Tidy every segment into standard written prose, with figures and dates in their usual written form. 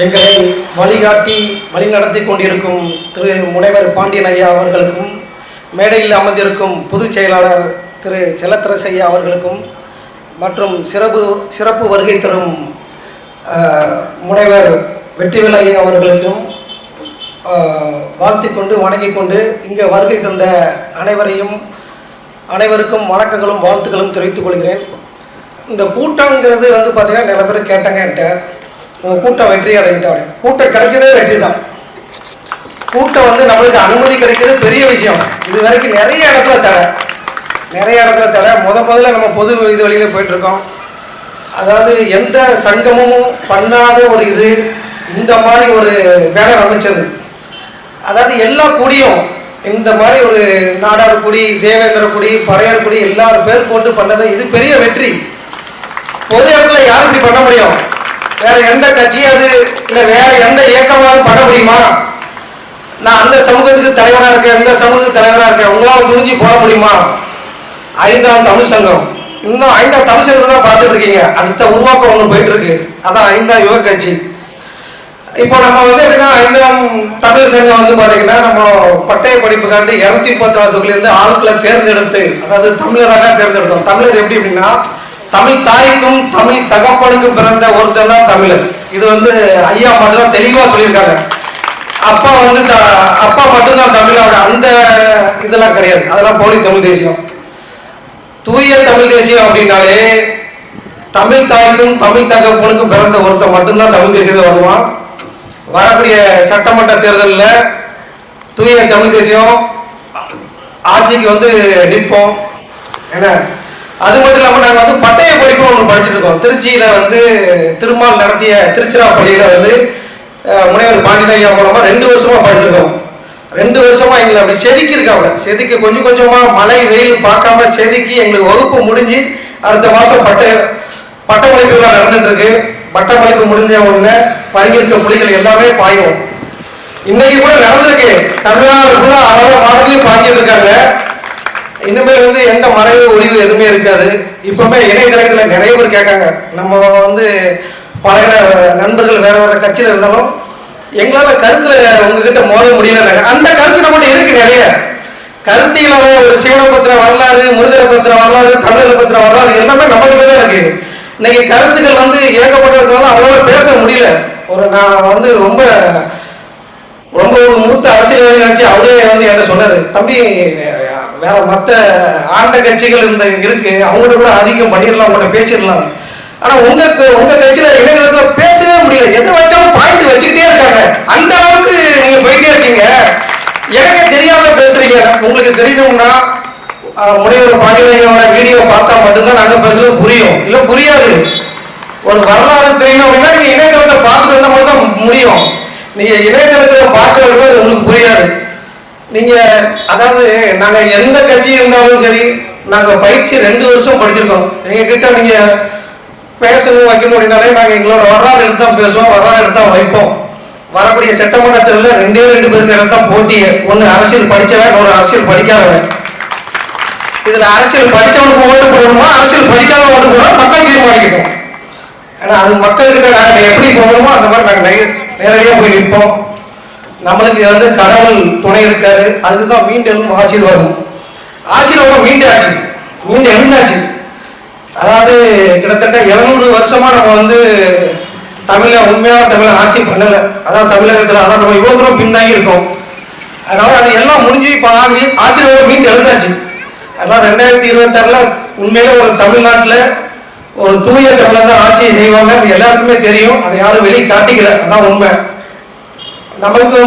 எங்களை வழிகாட்டி வழிநடத்தி கொண்டிருக்கும் திரு முனைவர் பாண்டியன் ஐயா அவர்களுக்கும், மேடையில் அமர்ந்திருக்கும் பொதுச் செயலாளர் திரு செல்லத்தரசு ஐயா அவர்களுக்கும், மற்றும் சிறப்பு வருகை தரும் முனைவர் வெற்றிவேல் ஐயா அவர்களுக்கும் வாழ்த்தி கொண்டு வணங்கிக் கொண்டு இங்கே வருகை தந்த அனைவருக்கும் வணக்கங்களும் வாழ்த்துக்களும் தெரிவித்துக் கொள்கிறேன். இந்த கூட்டங்கிறது பார்த்தீங்கன்னா நிறைய பேர் கேட்டாங்க என்கிட்ட, கூட்டம் வெற்றி அடைஞ்சிட்டாங்க. கூட்டம் கிடைக்கிறதே வெற்றி தான். கூட்டம் நம்மளுக்கு அனுமதி கிடைக்கிறது பெரிய விஷயம். இது வரைக்கும் நிறைய இடத்துல தடை முதல்ல நம்ம பொது இது வழியில் போயிட்டுருக்கோம். அதாவது எந்த சங்கமும் பண்ணாத ஒரு இது இந்த மாதிரி ஒரு பேனர் அமைச்சது. அதாவது எல்லா குடியும் இந்த மாதிரி ஒரு நாடார் குடி, தேவேந்திர குடி, பறையர் குடி எல்லாரும் பேர் போட்டு பண்ணது இது பெரிய வெற்றி. பொது இடத்துல யாரும் இப்படி பண்ண முடியும்? வேற எந்த கட்சியாவது இல்லை வேற எந்த இயக்கமாவது பண்ண முடியுமா? நான் அந்த சமூகத்துக்கு தலைவராக இருக்கேன், எந்த சமூகத்துக்கு தலைவராக இருக்கேன், உங்களால் துணிஞ்சு போட முடியுமா? 5ஆம் தமிழ் சங்கம், இன்னும் 5ஆம் தமிழ் சங்கத்தை தான் பார்த்துட்டு இருக்கீங்க. அடுத்த உருவாக்கம் ஒன்று போயிட்டு இருக்கு, அதான் 5ஆம் யுவ கட்சி. இப்போ நம்ம எப்படின்னா 5ஆம் தமிழ் சங்கம் பார்த்தீங்கன்னா நம்ம பட்டய படிப்புக்காண்டி 234 தொகுதியிலிருந்து ஆட்களை தேர்ந்தெடுத்து, அதாவது தமிழராக தேர்ந்தெடுத்தோம். தமிழர் எப்படி அப்படின்னா தமிழ் தாய்க்கும் தமிழ் தகப்பனுக்கும் பிறந்த ஒருத்தன் தான் தமிழர். இது ஐயா மட்டும்தான் தெளிவாக சொல்லியிருக்காங்க. அப்பா அப்பா மட்டும்தான் தமிழர், அந்த இதெல்லாம் கிடையாது. அதெல்லாம் போலி தமிழ் தேசியம். தூய தமிழ் தேசியம் அப்படின்னாலே தமிழ் தாய்க்கும் தமிழ் தகப்பனுக்கும் பிறந்த ஒருத்தன் மட்டும்தான் தமிழ் தேசியத்தை வருவான். வரக்கூடிய சட்டமன்ற தேர்தலில் தூய தமிழ் தேசியம் ஆட்சிக்கு நிற்போம். என்ன, அது மட்டும் இல்லாமல் நாங்கள் பட்டய படிப்பு ஒன்று படிச்சிருக்கோம். திருச்சியில் திருமால் நடத்திய திருச்சிராப்பள்ளியில் முனைவர் பாண்டியன் ஐயா மூலமாக 2 வருஷமா படிச்சிருக்கோம். 2 வருஷமா எங்களை அப்படி செதுக்கியிருக்காங்க. செதுக்கி கொஞ்சம் கொஞ்சமாக மழை வெயில் பார்க்காம செதுக்கி எங்களுக்கு வகுப்பு முடிஞ்சு அடுத்த மாதம் பட்டமளிப்புலாம் நடந்துட்டு இருக்கு. பட்டமளிப்பு முடிஞ்ச உடனே பதுங்கியிருக்க புலிகள் எல்லாமே பாயும். இன்னைக்கு கூட நடந்திருக்கு. தமிழ்நாடு கூட அளவு மாதத்துலையும் பாய்ச்சிட்டு இருக்காங்க. இனிமேல் எந்த மறைவு ஒளிவு எதுவுமே இருக்காது. இப்பவுமே இணையதளத்தில் நிறைய பேர் கேட்காங்க. நம்ம பழைய நண்பர்கள் வேற வேற கட்சியில் இருந்தாலும் எங்களால் கருத்துல உங்ககிட்ட மோத முடியல. அந்த கருத்து நம்மகிட்ட இருக்கு. நிறைய கருத்தியலான ஒரு சிவனை பத்திர வரலாறு, முருகனை பத்திர வரலாறு, தமிழரை பத்திர வரலாறு எல்லாமே நம்மகிட்ட தான் இருக்கு. இன்னைக்கு கருத்துக்கள் ஏகப்பட்டதுனால அவங்களால பேச முடியல. நான் ரொம்ப ரொம்ப ஒரு மூத்த அரசியல்வாதி நினைச்சு அவரே என்கிட்ட சொன்னாரு, தம்பி வேற மற்ற ஆண்ட கட்சிகள் இருக்கு, அவங்கள்ட்ட கூட அதிகம் பண்ணிடலாம், அவங்கள்ட்ட பேசிடலாம். ஆனா உங்க கட்சியில இணையதளத்துல பேசவே முடியல. எதை வச்சாலும் பாயிண்ட் வச்சுக்கிட்டே இருக்காங்க. அந்த அளவுக்கு நீங்க போயிட்டே இருக்கீங்க. எனக்கு தெரியாத பேசுறீங்க. உங்களுக்கு தெரியணும்னா முனைவர் பாண்டியனோட வீடியோ பார்த்தா மட்டும்தான் நாங்க பேசுறது புரியும், இல்ல புரியாது. ஒரு வரலாறு தெரியணும் அப்படின்னா நீங்க இணையதளத்தை பார்த்துட்டு வந்த மாதிரி தான் முடியும். நீங்க இணையதளத்துல பார்த்து வரும்போது உங்களுக்கு புரியாது. நீங்க அதாவது நாங்க எந்த கட்சி இருந்தாலும் சரி, நாங்க பயிற்சி 2 வருஷம் படிச்சிருக்கோம். எங்க கிட்ட நீங்க பேசணும் வைக்கணும் அப்படின்னாலே நாங்க எங்களோட வரலாறு எடுத்து தான் பேசுவோம், வரலாறு எடுத்து தான் வைப்போம். வரக்கூடிய சட்டமன்ற தேர்தலில் 2 பேருக்கு எடுத்து தான் போட்டியே. ஒன்று அரசியல் படித்தவன், ஒரு அரசியல் படிக்காதவன். இதுல அரசியல் படித்தவனுக்கு ஓட்டு போடணுமா, அரசியல் படிக்காத ஓட்டு போடணும் மக்கள் தீர்மானிக்கணும். ஏன்னா அது மக்கள்கிட்ட நாங்கள் எப்படி போகணுமோ அந்த மாதிரி நாங்கள் நேரடியாக போய் நிற்போம். நம்மளுக்கு கடவுள் துணை இருக்காரு. அதுதான் மீண்டும் ஆசீர்வாதம். ஆசீர்வாதம் மீண்டும் எழுந்தாச்சு. அதாவது கிட்டத்தட்ட 700 வருஷமா நம்ம உண்மையான தமிழை ஆட்சி பண்ணல. அதான் தமிழகத்தில் அதான் நம்ம இவ்வளவு தூரம் பின்தாங்கி இருக்கோம். அதனால அது எல்லாம் முடிஞ்சு இப்போ ஆசீர்வாதம் மீண்டும் எழுந்தாச்சு. அதெல்லாம் 2026 உண்மையில ஒரு தமிழ்நாட்டில் ஒரு தூய தமிழர் தான் ஆட்சியை செய்வாங்க. அது எல்லாருக்குமே தெரியும். அதை யாரும் வெளியே காட்டிக்கல. அதான் உண்மை. நமக்கு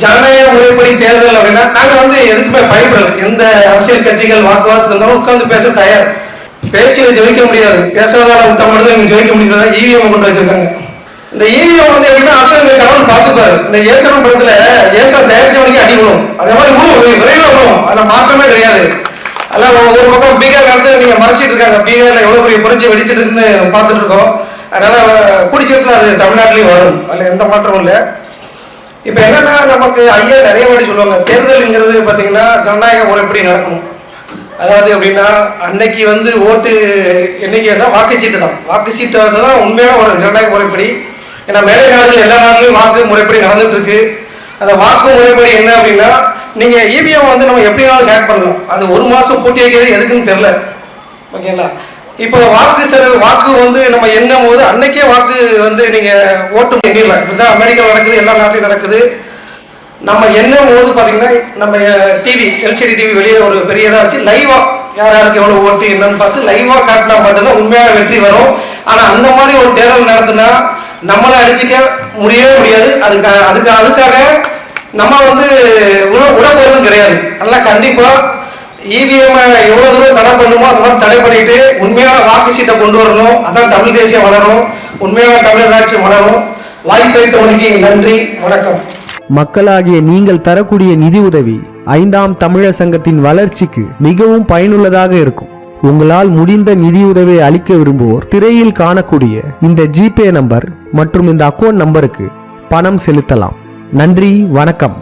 ஜனநாயக முறைப்படி தேர்தல் அப்படின்னா நாங்கள் எதுக்குமே பயப்படல. எந்த அரசியல் கட்சிகள் வாக்குவாதத்தில் இருந்தாலும் உட்கார்ந்து பேச தயார். பேச்சில் ஜெயிக்க முடியாது, பேசுறதால விட்டா மட்டும் இங்கே ஜெயிக்க முடியாது. இவிஎம் கொண்டு வச்சிருக்காங்க. இந்த இவிஎம் எப்படின்னா அதுவும் எங்க கடவுள் பார்த்துப்பாரு. இந்த ஏற்கனவே படத்துல ஏற்கனவே தயாரிச்சவனுக்கு அடி விழும், அதே மாதிரி விரைவில் விழும். அதில் மாற்றமே கிடையாது. அதெல்லாம் ஒரு பக்கம் பீகார்ல நீங்க மறைச்சிட்டு இருக்காங்க. பீகார்ல எவ்வளவு பெரிய புரட்சி வெடிச்சிட்டு இருக்குன்னு பார்த்துட்டு இருக்கோம். அதனால குடிச்சத்துல அது தமிழ்நாட்டிலையும் வரும். அதில் எந்த மாற்றமும் இல்லை. இப்போ என்னன்னா நமக்கு ஐயா நிறைய வாட்டி சொல்லுவாங்க, தேர்தலுங்கிறது பார்த்தீங்கன்னா ஜனநாயக முறைப்படி நடக்கணும். அதாவது எப்படின்னா அன்னைக்கு ஓட்டு எண்ணிக்கைன்னா வாக்கு சீட்டு தான். வாக்கு சீட்டு தான் உண்மையான ஒரு ஜனநாயக முறைப்படி ஏன்னா மேலை நாடுகள் எல்லா நாடுலையும் வாக்கு முறைப்படி நடந்துட்டு இருக்கு. அந்த வாக்கு முறைப்படி என்ன அப்படின்னா, நீங்க இவிஎம் வந்து நம்ம எப்படினாலும் ஹேக் பண்ணலாம். அது 1 மாசம் பூட்டி வைக்கிறது எதுக்குன்னு தெரியல. ஓகேங்களா? இப்போ வாக்கு வந்து நம்ம எண்ணும் போது அன்னைக்கே வாக்கு வந்து நீங்க ஓட்டு எண்ணிடலாம். இப்படிதான் அமெரிக்காவில் நடக்குது, எல்லா நாட்டிலும் நடக்குது. நம்ம எண்ணும் போது பார்த்தீங்கன்னா நம்ம டிவி எல்சிடி டிவி வெளியே ஒரு பெரியதாக வச்சு லைவா யார் யாருக்கு எவ்வளோ ஓட்டு என்னன்னு பார்த்து லைவாக காட்டினா மட்டும்தான் உண்மையான வெற்றி வரும். ஆனால் அந்த மாதிரி ஒரு தேர்தல் நடத்தினா நம்மளை அடிச்சுக்க முடியவே முடியாது. அதுக்காக நம்ம வந்து விட போகிறதும் கிடையாது. அதனால் கண்டிப்பாக இவிஎம் எவ்வளோ தூரம் தடை பண்ணுமோ அந்த மாதிரி தடை பண்ணிட்டு உண்மையான வாக்கு சீட்டை கொண்டு வரணும். அதான் தமிழ் தேசியம் வளரும், உண்மையான தமிழ் ராட்சியம் வளரும். வாய்ப்பளித்தவனுக்கு நன்றி, வணக்கம். மக்களாகிய நீங்கள் தரக்கூடிய நிதி உதவி 5ஆம் தமிழர் சங்கத்தின் வளர்ச்சிக்கு மிகவும் பயனுள்ளதாக இருக்கும். உங்களால் முடிந்த நிதியுதவியை அளிக்க விரும்புவோர் திரையில் காணக்கூடிய இந்த ஜிபே நம்பர் மற்றும் இந்த அக்கவுண்ட் நம்பருக்கு பணம் செலுத்தலாம். நன்றி, வணக்கம்.